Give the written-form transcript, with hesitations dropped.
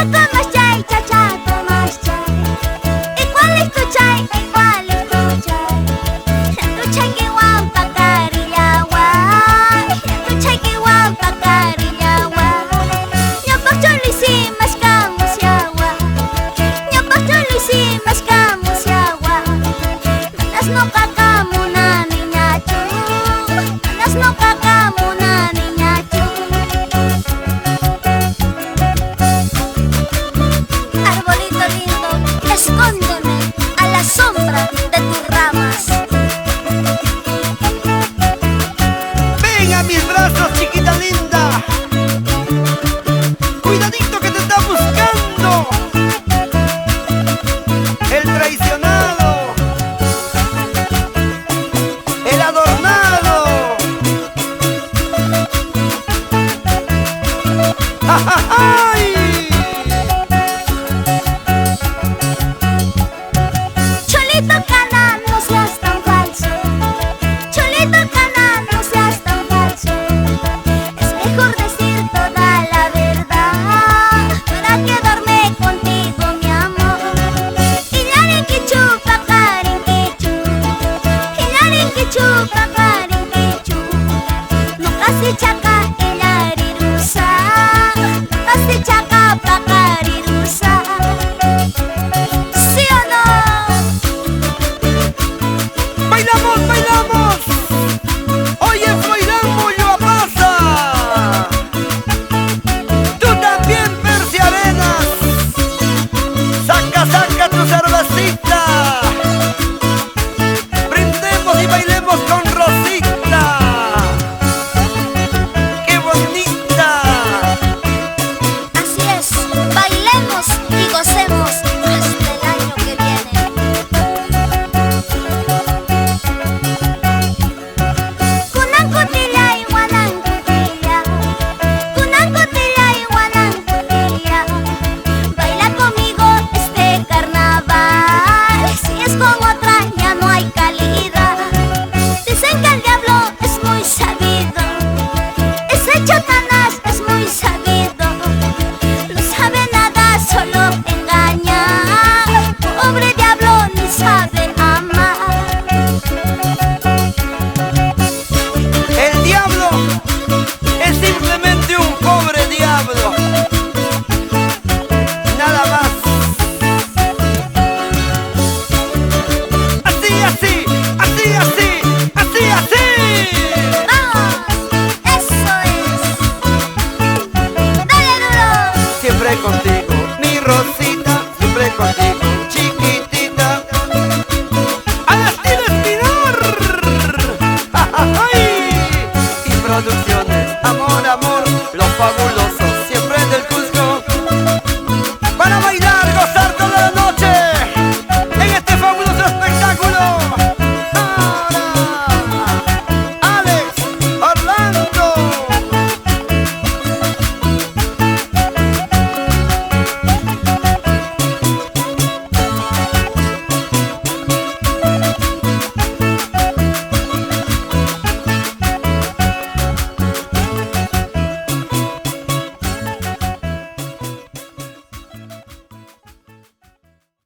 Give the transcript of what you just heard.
tomas chai, cha cha, tomas chai. ¿Y cuál es tu chai? ¿Y cuál es tu chai? Tu chai que guampa carillagua, tu chai que guampa carillagua. Ñopak chulisi mas kamusiagua, ñopak chulisi mas kamusiagua. Manas no kakamuna niñachu, manas no kakamuna niñachu. Arbolito lindo, escóndeme a la sombra de tus ramas. Ven a mis brazos, chiquita linda. Cuidadito que te está buscando el traicionado, el adornado. ¡Ay! Cholito cana, no seas tan falso. Cholito cana, no seas tan falso. Es mejor decir toda la verdad para quedarme contigo, mi amor. Illarinkichu, pakarinkichu, illarinkichu, pakarinkichu. No casi chaca, illarirusa, no casi chaca, pacarirusa. ¿Sí o no? ¡Bailamos, bailamos! Hoy es bailando yo pasa. Tú también, Percy Arenas. Saca, saca tu cervecita. Brindemos y bailemos con Rosita. ¡Qué bonita! Así es, bailemos y gocemos hasta el año que viene. Kunankutilla y guanankutilla, kunankutilla y guanankutilla. Baila conmigo este carnaval, si es con otra ya no hay calidad. Dicen que el diablo es muy sabido, ese chotanas es muy sabido. No sabe nada, solo engaña. Pobre diablo, ni sabe amar. El diablo es simplemente un pobre diablo. Nada más. Así, así, así, así, así, así. ¡Vamos! ¡Eso es! ¡Dale duro! Siempre contigo.